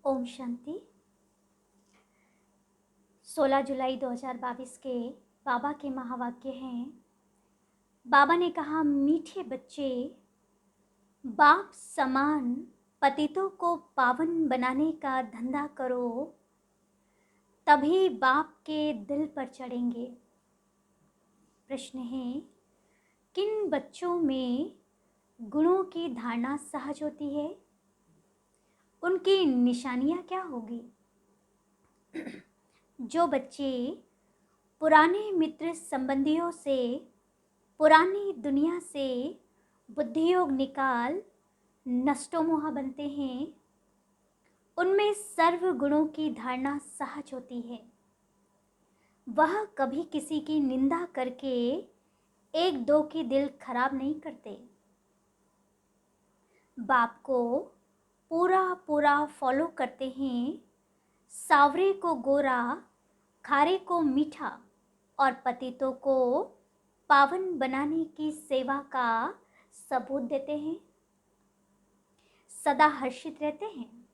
ओम शांति। 16 जुलाई 2022 के बाबा के महावाक्य हैं। बाबा ने कहा, मीठे बच्चे, बाप समान पतितों को पावन बनाने का धंधा करो, तभी बाप के दिल पर चढ़ेंगे। प्रश्न है, किन बच्चों में गुणों की धारणा सहज होती है? उनकी निशानियां क्या होगी? जो बच्चे पुराने मित्र संबंधियों से, पुरानी दुनिया से बुद्धि योग निकाल नष्टोमोह बनते हैं, उनमें सर्व गुणों की धारणा सहज होती है। वह कभी किसी की निंदा करके एक दो की दिल खराब नहीं करते। बाप को पूरा पूरा फॉलो करते हैं। सावरे को गोरा, खारे को मीठा और पतितों को पावन बनाने की सेवा का सबूत देते हैं। सदा हर्षित रहते हैं।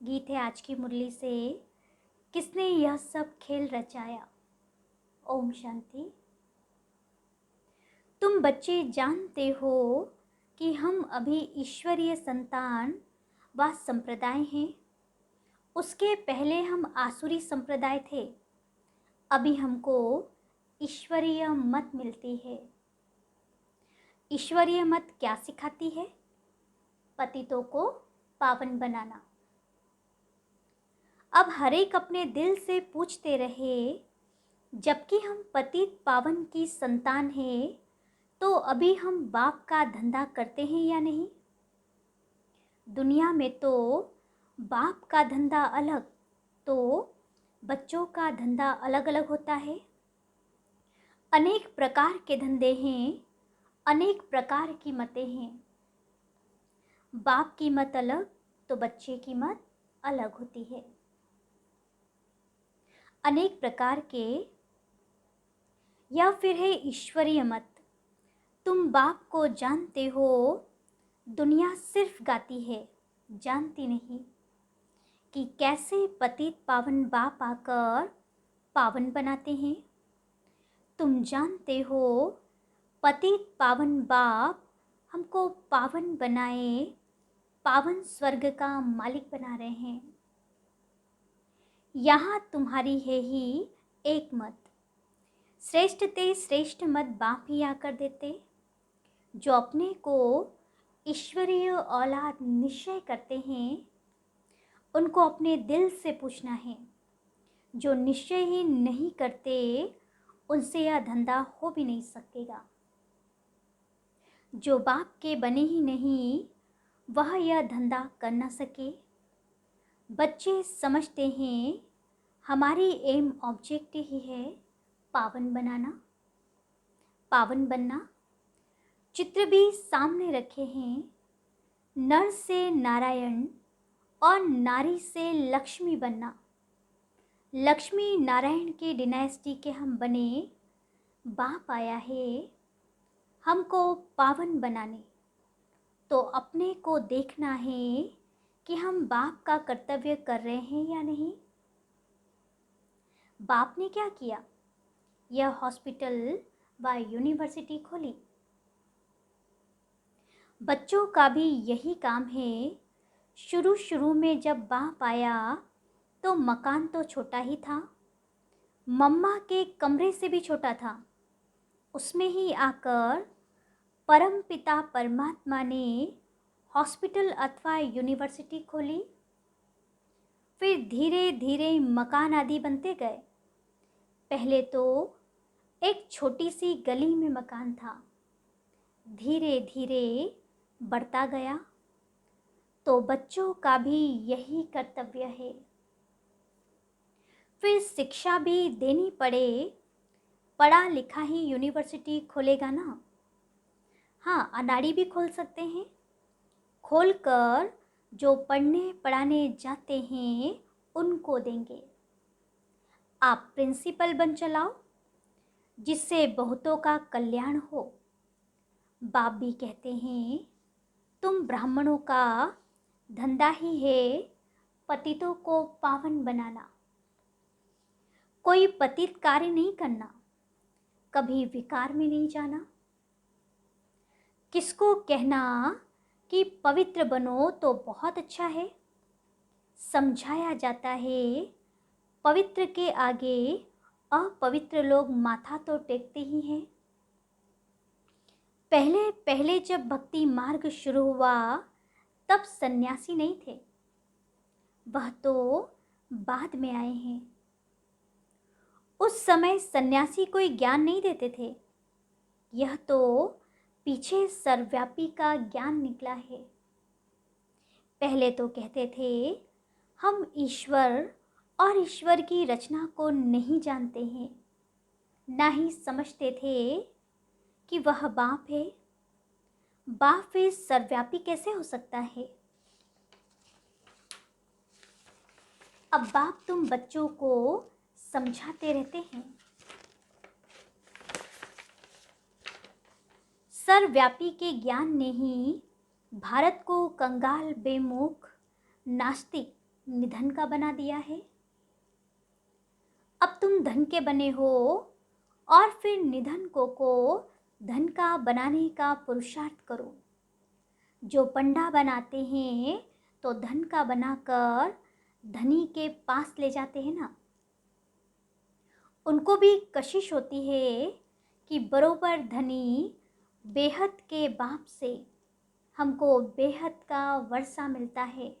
गीत है आज की मुरली से, किसने यह सब खेल रचाया। ओम शांति। तुम बच्चे जानते हो कि हम अभी ईश्वरीय संतान व संप्रदाय हैं। उसके पहले हम आसुरी संप्रदाय थे। अभी हमको ईश्वरीय मत मिलती है। ईश्वरीय मत क्या सिखाती है? पतितों को पावन बनाना। अब हर एक अपने दिल से पूछते रहे, जबकि हम पतित पावन की संतान हैं, तो अभी हम बाप का धंधा करते हैं या नहीं? दुनिया में तो बाप का धंधा अलग, तो बच्चों का धंधा अलग अलग होता है। अनेक प्रकार के धंधे हैं, अनेक प्रकार की मतें हैं। बाप की मत अलग तो बच्चे की मत अलग होती है। अनेक प्रकार के या फिर है ईश्वरीय मत। तुम बाप को जानते हो, दुनिया सिर्फ गाती है, जानती नहीं कि कैसे पतित पावन बाप आकर पावन बनाते हैं। तुम जानते हो, पतित पावन बाप हमको पावन बनाए, पावन स्वर्ग का मालिक बना रहे हैं। यहाँ तुम्हारी है ही एक मत। श्रेष्ठ ते श्रेष्ठ मत बाप ही आकर देते। जो अपने को ईश्वरीय औलाद निश्चय करते हैं, उनको अपने दिल से पूछना है। जो निश्चय ही नहीं करते, उनसे यह धंधा हो भी नहीं सकेगा। जो बाप के बने ही नहीं, वह यह धंधा कर न सके। बच्चे समझते हैं हमारी एम ऑब्जेक्ट ही है पावन बनाना, पावन बनना। चित्र भी सामने रखे हैं। नर से नारायण और नारी से लक्ष्मी बनना। लक्ष्मी नारायण के डिनास्टी के हम बने। बाप आया है हमको पावन बनाने। तो अपने को देखना है कि हम बाप का कर्तव्य कर रहे हैं या नहीं। बाप ने क्या किया? यह हॉस्पिटल व यूनिवर्सिटी खोली। बच्चों का भी यही काम है। शुरू शुरू में जब बाप आया तो मकान तो छोटा ही था, मम्मा के कमरे से भी छोटा था। उसमें ही आकर परम पिता परमात्मा ने हॉस्पिटल अथवा यूनिवर्सिटी खोली। फिर धीरे धीरे मकान आदि बनते गए। पहले तो एक छोटी सी गली में मकान था, धीरे धीरे बढ़ता गया। तो बच्चों का भी यही कर्तव्य है। फिर शिक्षा भी देनी पड़े। पढ़ा लिखा ही यूनिवर्सिटी खोलेगा ना। हाँ, अनाड़ी भी खोल सकते हैं। खोलकर जो पढ़ने पढ़ाने जाते हैं उनको देंगे। आप प्रिंसिपल बन चलाओ, जिससे बहुतों का कल्याण हो। बाप भी कहते हैं तुम ब्राह्मणों का धंधा ही है पतितों को पावन बनाना। कोई पतित कार्य नहीं करना, कभी विकार में नहीं जाना। किसको कहना कि पवित्र बनो तो बहुत अच्छा है। समझाया जाता है पवित्र के आगे अपवित्र लोग माथा तो टेकते ही हैं। पहले पहले जब भक्ति मार्ग शुरू हुआ तब सन्यासी नहीं थे, वह तो बाद में आए हैं। उस समय सन्यासी कोई ज्ञान नहीं देते थे, यह तो पीछे सर्वव्यापी का ज्ञान निकला है। पहले तो कहते थे हम ईश्वर और ईश्वर की रचना को नहीं जानते हैं, ना ही समझते थे कि वह बाप है। बाप फिर सर्वव्यापी कैसे हो सकता है। अब बाप तुम बच्चों को समझाते रहते हैं। सर्वव्यापी के ज्ञान ने ही भारत को कंगाल, बेमुख, नास्तिक, निधन का बना दिया है। अब तुम धन के बने हो और फिर निधन को धन का बनाने का पुरुषार्थ करो। जो पंडा बनाते हैं तो धन का बनाकर धनी के पास ले जाते हैं ना। उनको भी कशिश होती है कि बरोबर धनी बेहद के बाप से हमको बेहद का वर्षा मिलता है।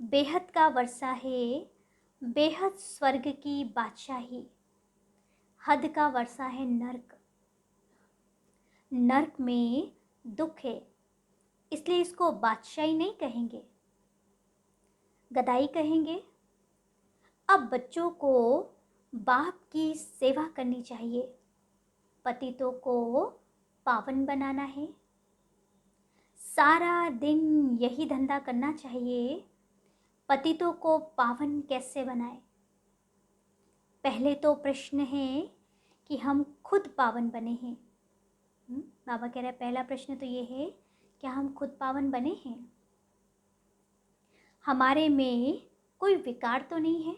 बेहद का वर्षा है बेहद स्वर्ग की बादशाही। हद का वर्षा है नर्क। नर्क में दुख है, इसलिए इसको बादशाही नहीं कहेंगे, गदाई कहेंगे। अब बच्चों को बाप की सेवा करनी चाहिए, पतितों को पावन बनाना है। सारा दिन यही धंधा करना चाहिए, पतितों को पावन कैसे बनाए। पहले तो प्रश्न है कि हम खुद पावन बने हैं। बाबा कह रहे हैं पहला प्रश्न तो ये है क्या हम खुद पावन बने हैं। हमारे में कोई विकार तो नहीं है।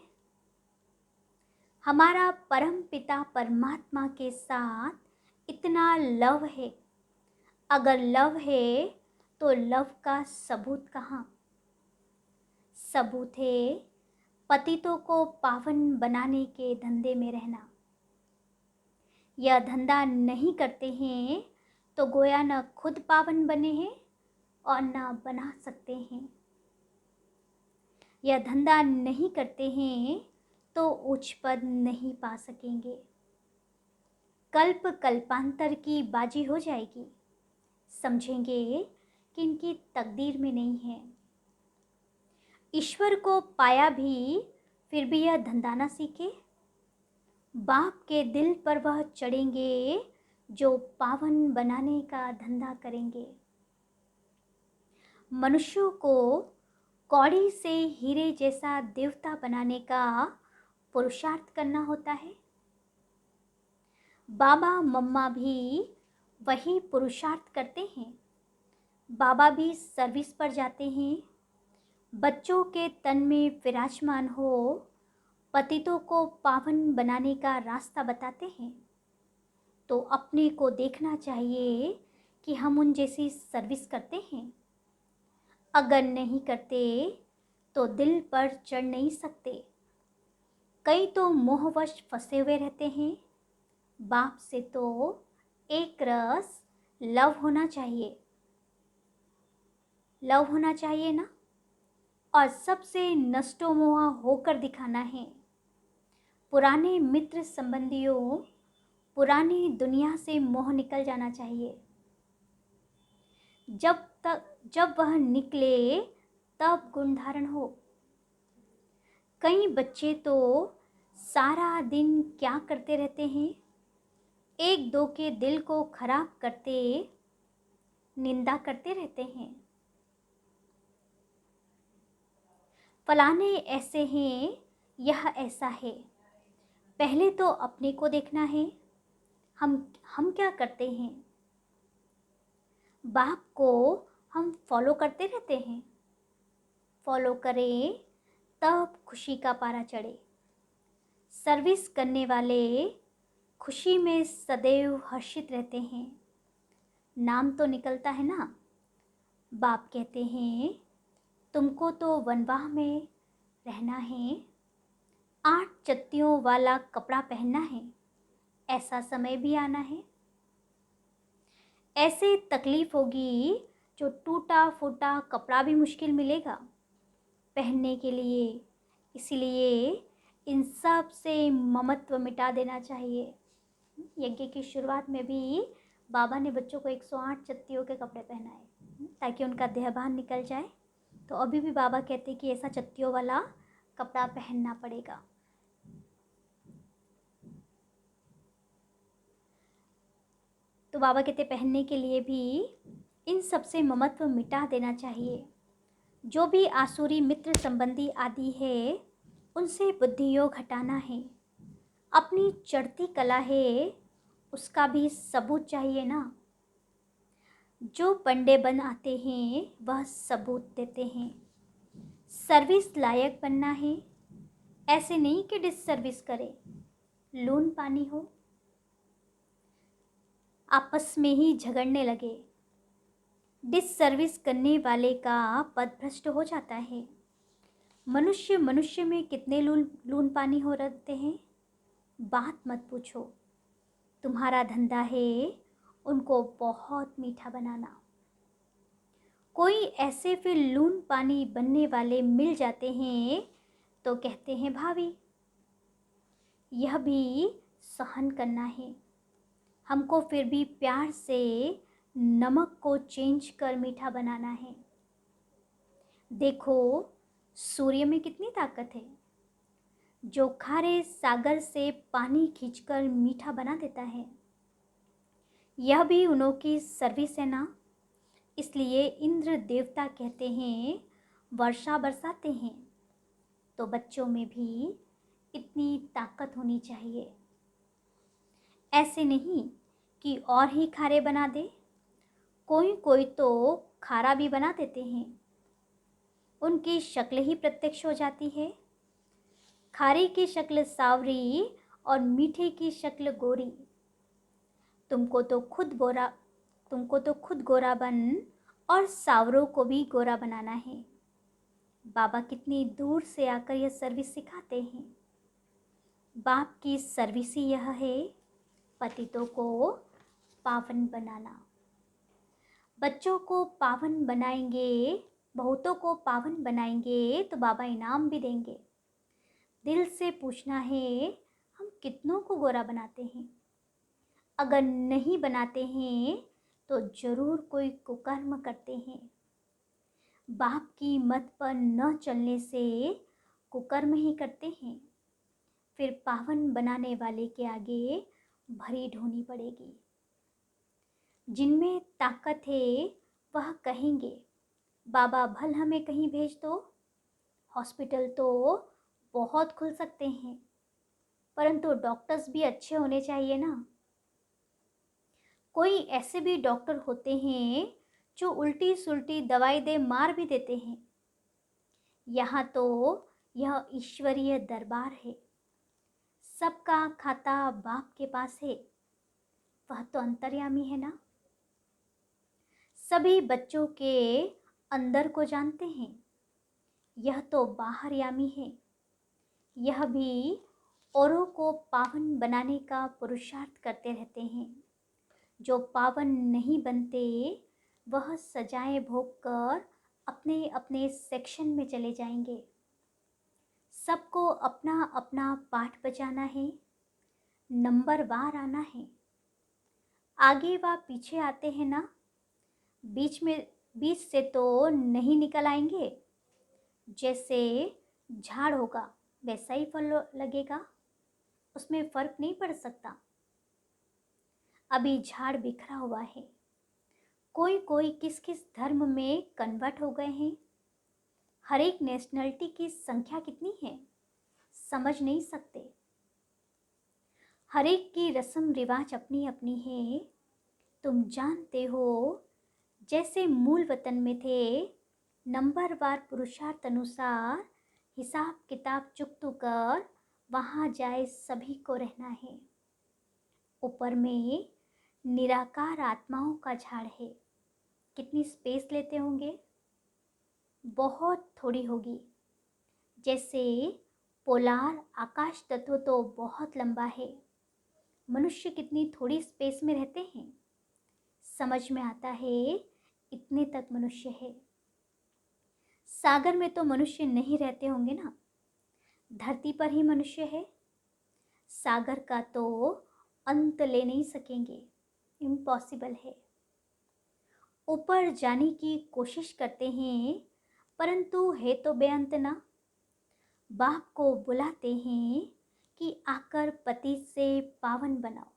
हमारा परम पिता परमात्मा के साथ इतना लव है। अगर लव है तो लव का सबूत कहाँ। सबूत है पतितों को पावन बनाने के धंधे में रहना। यह धंधा नहीं करते हैं तो गोया न खुद पावन बने हैं और न बना सकते हैं। यह धंधा नहीं करते हैं तो उच्च पद नहीं पा सकेंगे। कल्प कल्पांतर की बाजी हो जाएगी। समझेंगे कि इनकी तकदीर में नहीं है। ईश्वर को पाया भी फिर भी यह धंधा ना सीखे। बाप के दिल पर वह चढ़ेंगे जो पावन बनाने का धंधा करेंगे। मनुष्यों को कौड़ी से हीरे जैसा देवता बनाने का पुरुषार्थ करना होता है। बाबा मम्मा भी वही पुरुषार्थ करते हैं। बाबा भी सर्विस पर जाते हैं। बच्चों के तन में विराजमान हो पतितों को पावन बनाने का रास्ता बताते हैं। तो अपने को देखना चाहिए कि हम उन जैसी सर्विस करते हैं। अगर नहीं करते तो दिल पर चढ़ नहीं सकते। कई तो मोहवश फंसे हुए रहते हैं। बाप से तो एक रस लव होना चाहिए। लव होना चाहिए ना। और सबसे नष्टो मोह होकर दिखाना है। पुराने मित्र संबंधियों, पुरानी दुनिया से मोह निकल जाना चाहिए। जब वह निकले तब गुण धारण हो। कई बच्चे तो सारा दिन क्या करते रहते हैं, एक दो के दिल को खराब करते, निंदा करते रहते हैं। फलाने ऐसे हैं, यह ऐसा है। पहले तो अपने को देखना है, हम क्या करते हैं। बाप को हम फॉलो करते रहते हैं। फॉलो करें तब खुशी का पारा चढ़े। सर्विस करने वाले खुशी में सदैव हर्षित रहते हैं। नाम तो निकलता है ना। बाप कहते हैं तुमको तो वनवाह में रहना है, 8 चत्तियों वाला कपड़ा पहनना है, ऐसा समय भी आना है। ऐसे तकलीफ होगी जो टूटा फूटा कपड़ा भी मुश्किल मिलेगा पहनने के लिए। इसलिए इन सब से ममत्व मिटा देना चाहिए। यज्ञ की शुरुआत में भी बाबा ने बच्चों को 108 चत्तियों के कपड़े पहनाए ताकि उनका देहभान निकल जाए। तो अभी भी बाबा कहते हैं कि ऐसा चत्तियों वाला कपड़ा पहनना पड़ेगा। तो बाबा कहते पहनने के लिए भी इन सब से ममत्व मिटा देना चाहिए। जो भी आसुरी मित्र संबंधी आदि है उनसे बुद्धि योग हटाना है। अपनी चढ़ती कला है उसका भी सबूत चाहिए ना। जो पंडे बन आते हैं वह सबूत देते हैं। सर्विस लायक बनना है, ऐसे नहीं कि डिस सर्विस करे, लून पानी हो, आपस में ही झगड़ने लगे। डिस सर्विस करने वाले का पद भ्रष्ट हो जाता है। मनुष्य मनुष्य में कितने लून पानी हो रहते हैं, बात मत पूछो। तुम्हारा धंधा है उनको बहुत मीठा बनाना। कोई ऐसे फिर लून पानी बनने वाले मिल जाते हैं तो कहते हैं भाभी। यह भी सहन करना है। हमको फिर भी प्यार से नमक को चेंज कर मीठा बनाना है। देखो सूर्य में कितनी ताकत है, जो खारे सागर से पानी खींचकर मीठा बना देता है। यह भी उन्हों की सर्विस है ना। इसलिए इंद्र देवता कहते हैं वर्षा बरसाते हैं। तो बच्चों में भी इतनी ताकत होनी चाहिए। ऐसे नहीं कि और ही खारे बना दे। कोई कोई तो खारा भी बना देते हैं, उनकी शक्ल ही प्रत्यक्ष हो जाती है। खारे की शक्ल सावरी और मीठे की शक्ल गोरी। तुमको तो खुद गोरा बन और सावरों को भी गोरा बनाना है। बाबा कितनी दूर से आकर यह सर्विस सिखाते हैं। बाप की सर्विस ही यह है, पतितों को पावन बनाना। बच्चों को पावन बनाएंगे, बहुतों को पावन बनाएंगे तो बाबा इनाम भी देंगे। दिल से पूछना है हम कितनों को गोरा बनाते हैं। अगर नहीं बनाते हैं तो जरूर कोई कुकर्म करते हैं। बाप की मत पर न चलने से कुकर्म ही करते हैं। फिर पावन बनाने वाले के आगे भरी ढोनी पड़ेगी। जिनमें ताकत है वह कहेंगे बाबा भल हमें कहीं भेज दो। हॉस्पिटल तो बहुत खुल सकते हैं, परंतु डॉक्टर्स भी अच्छे होने चाहिए ना। कोई ऐसे भी डॉक्टर होते हैं जो उल्टी सुल्टी दवाई दे मार भी देते हैं। यहाँ तो यह ईश्वरीय दरबार है। सबका खाता बाप के पास है, वह तो अंतर्यामी है ना। सभी बच्चों के अंदर को जानते हैं, यह तो बाहरयामी है। यह भी औरों को पावन बनाने का पुरुषार्थ करते रहते हैं। जो पावन नहीं बनते वह सजाएं भोग कर अपने अपने सेक्शन में चले जाएंगे। सबको अपना अपना पाठ बजाना है, नंबर वार आना है। आगे व पीछे आते हैं ना, बीच से तो नहीं निकल आएंगे। जैसे झाड़ होगा वैसा ही फल लगेगा, उसमें फर्क नहीं पड़ सकता। अभी झाड़ बिखरा हुआ है। कोई कोई किस किस धर्म में कन्वर्ट हो गए हैं। हर एक नेशनलिटी की संख्या कितनी है समझ नहीं सकते। हर एक की रस्म रिवाज अपनी अपनी है। तुम जानते हो जैसे मूल वतन में थे, नंबरवार पुरुषार्थ अनुसार हिसाब किताब चुकतू कर वहाँ जाए सभी को रहना है। ऊपर में निराकार आत्माओं का झाड़ है। कितनी स्पेस लेते होंगे? बहुत थोड़ी होगी। जैसे पोलार आकाश तत्व तो बहुत लंबा है, मनुष्य कितनी थोड़ी स्पेस में रहते हैं। समझ में आता है, इतने तक मनुष्य है। सागर में तो मनुष्य नहीं रहते होंगे ना, धरती पर ही मनुष्य है। सागर का तो अंत ले नहीं सकेंगे, इम्पॉसिबल है। ऊपर जाने की कोशिश करते हैं, परंतु है तो बेअंत ना। बाप को बुलाते हैं कि आकर पति से पावन बनाओ।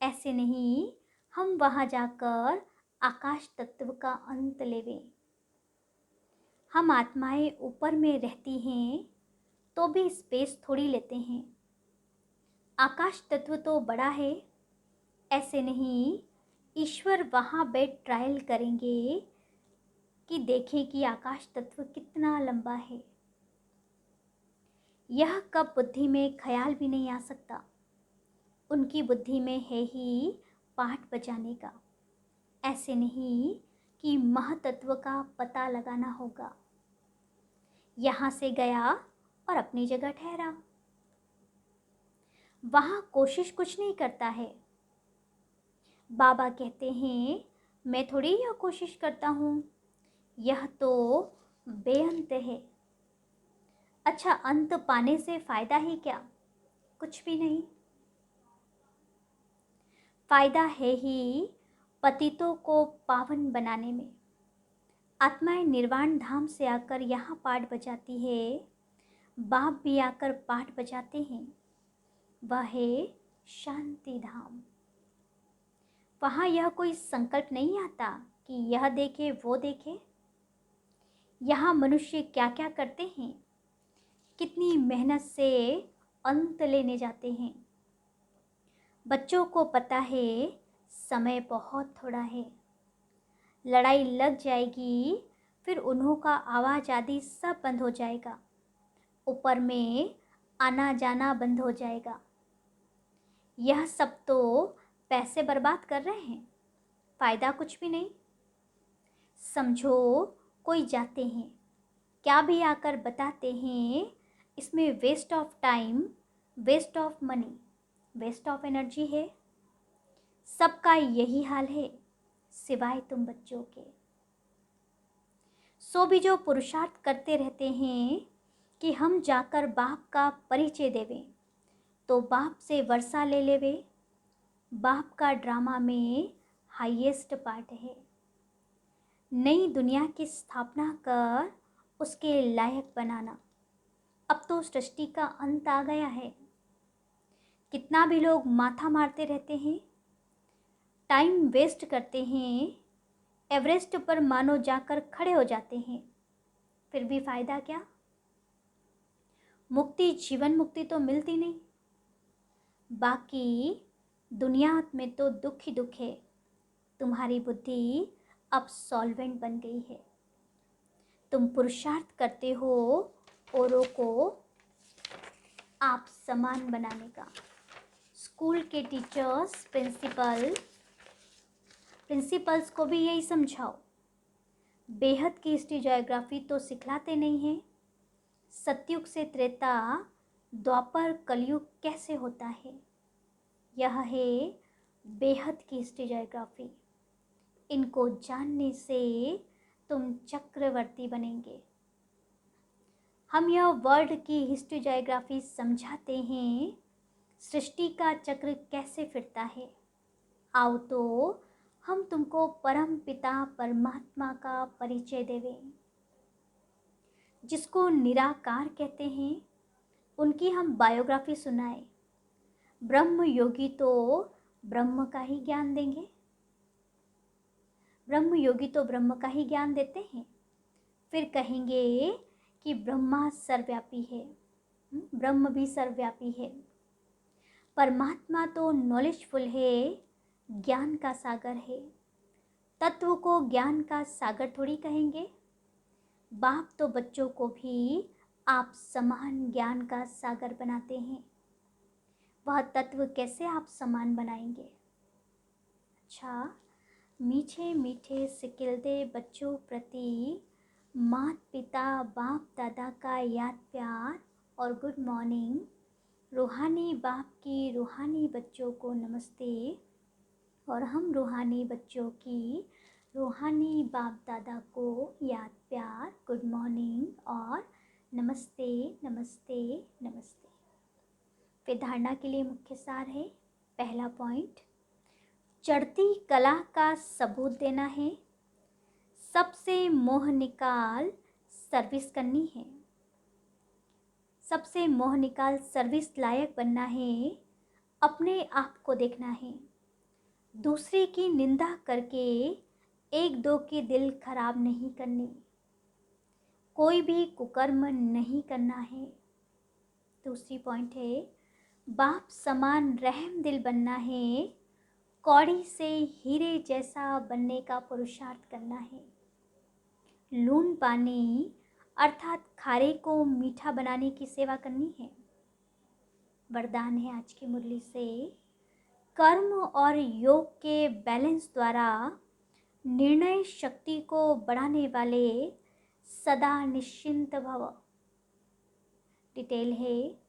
ऐसे नहीं हम वहाँ जाकर आकाश तत्व का अंत लेवें। हम आत्माएं ऊपर में रहती हैं तो भी स्पेस थोड़ी लेते हैं। आकाश तत्व तो बड़ा है। ऐसे नहीं ईश्वर वहाँ बैठ ट्रायल करेंगे कि देखें कि आकाश तत्व कितना लंबा है। यह कब बुद्धि में ख्याल भी नहीं आ सकता। उनकी बुद्धि में है ही पाठ बजाने का। ऐसे नहीं कि महतत्व का पता लगाना होगा। यहाँ से गया और अपनी जगह ठहरा। वहाँ कोशिश कुछ नहीं करता है। बाबा कहते हैं मैं थोड़ी यह कोशिश करता हूँ, यह तो बेअंत है। अच्छा, अंत पाने से फायदा ही क्या? कुछ भी नहीं। फायदा है ही पतितों को पावन बनाने में। आत्माएं निर्वाण धाम से आकर यहाँ पाठ बजाती है, बाप भी आकर पाठ बजाते हैं। वह है शांति धाम। वहाँ यह कोई संकल्प नहीं आता कि यह देखे वो देखे। यहाँ मनुष्य क्या क्या करते हैं, कितनी मेहनत से अंत लेने जाते हैं। बच्चों को पता है समय बहुत थोड़ा है, लड़ाई लग जाएगी, फिर उन्हों का आवाज़ आदि सब बंद हो जाएगा। ऊपर में आना जाना बंद हो जाएगा। यह सब तो पैसे बर्बाद कर रहे हैं, फ़ायदा कुछ भी नहीं। समझो कोई जाते हैं, क्या भी आकर बताते हैं, इसमें waste of time, waste of money, waste of energy है। सबका यही हाल है सिवाय तुम बच्चों के। सो भी जो पुरुषार्थ करते रहते हैं कि हम जाकर बाप का परिचय देवें, तो बाप से वर्षा ले लेवे। बाप का ड्रामा में हाईएस्ट पार्ट है। नई दुनिया की स्थापना कर उसके लायक बनाना। अब तो सृष्टि का अंत आ गया है। कितना भी लोग माथा मारते रहते हैं, टाइम वेस्ट करते हैं, एवरेस्ट पर मानो जाकर खड़े हो जाते हैं, फिर भी फ़ायदा क्या? मुक्ति, जीवन मुक्ति तो मिलती नहीं। बाकी दुनिया में तो दुख ही दुख है। तुम्हारी बुद्धि अब सॉल्वेंट बन गई है। तुम पुरुषार्थ करते हो औरों को आप समान बनाने का। स्कूल के टीचर्स, प्रिंसिपल्स को भी यही समझाओ। बेहद की हिस्ट्री ज्योग्राफी तो सिखलाते नहीं हैं। सतयुग से त्रेता, द्वापर, कलयुग कैसे होता है, यह है बेहद की हिस्ट्री ज्योग्राफी। इनको जानने से तुम चक्रवर्ती बनेंगे। हम यह वर्ल्ड की हिस्ट्री ज्योग्राफी समझाते हैं, सृष्टि का चक्र कैसे फिरता है। आओ तो हम तुमको परम पिता परमात्मा का परिचय देवें। जिसको निराकार कहते हैं, उनकी हम बायोग्राफी सुनाए। ब्रह्म योगी तो ब्रह्म का ही ज्ञान देंगे। ब्रह्म योगी तो ब्रह्म का ही ज्ञान देते हैं। फिर कहेंगे कि ब्रह्मा सर्वव्यापी है, ब्रह्म भी सर्वव्यापी है। परमात्मा तो नॉलेजफुल है, ज्ञान का सागर है। तत्व को ज्ञान का सागर थोड़ी कहेंगे। बाप तो बच्चों को भी आप समान ज्ञान का सागर बनाते हैं। वह तत्व कैसे आप समान बनाएंगे? अच्छा, मीठे मीठे सिकिलते बच्चों प्रति माता पिता बाप दादा का याद प्यार और गुड मॉर्निंग। रूहानी बाप की रूहानी बच्चों को नमस्ते और हम रूहानी बच्चों की रूहानी बाप दादा को याद प्यार गुड मॉर्निंग और नमस्ते नमस्ते नमस्ते। फिर धारणा के लिए मुख्य सार है। पहला पॉइंट, चढ़ती कला का सबूत देना है। सबसे मोह निकाल सर्विस करनी है। सबसे मोह निकाल सर्विस लायक बनना है। अपने आप को देखना है। दूसरे की निंदा करके एक दो के दिल खराब नहीं करने। कोई भी कुकर्म नहीं करना है। दूसरी पॉइंट है, बाप समान रहम दिल बनना है। कौड़ी से हीरे जैसा बनने का पुरुषार्थ करना है। लून पानी अर्थात खारे को मीठा बनाने की सेवा करनी है। वरदान है आज की मुरली से, कर्म और योग के बैलेंस द्वारा निर्णय शक्ति को बढ़ाने वाले सदा निश्चिंत भव। डिटेल है,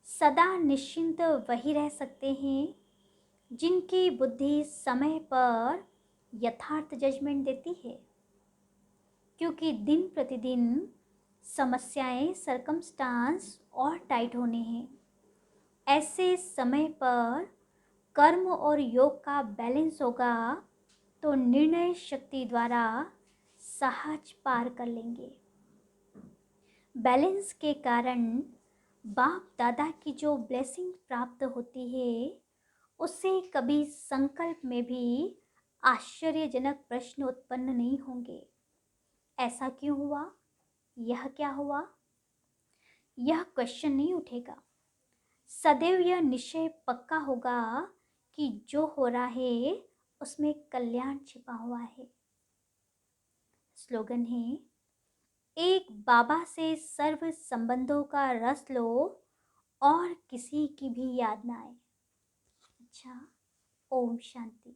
सदा निश्चिंत वही रह सकते हैं जिनकी बुद्धि समय पर यथार्थ जजमेंट देती है। क्योंकि दिन प्रतिदिन समस्याएं सरकमस्टांस और टाइट होने हैं। ऐसे समय पर कर्म और योग का बैलेंस होगा तो निर्णय शक्ति द्वारा सहज पार कर लेंगे। बैलेंस के कारण बाप दादा की जो ब्लेसिंग प्राप्त होती है, उससे कभी संकल्प में भी आश्चर्यजनक प्रश्न उत्पन्न नहीं होंगे। ऐसा क्यों हुआ? यह क्या हुआ? यह क्वेश्चन नहीं उठेगा। सदैव यह निश्चय पक्का होगा कि जो हो रहा है उसमें कल्याण छिपा हुआ है। स्लोगन है, एक बाबा से सर्व संबंधों का रस लो और किसी की भी याद ना आए। अच्छा, ओम शांति।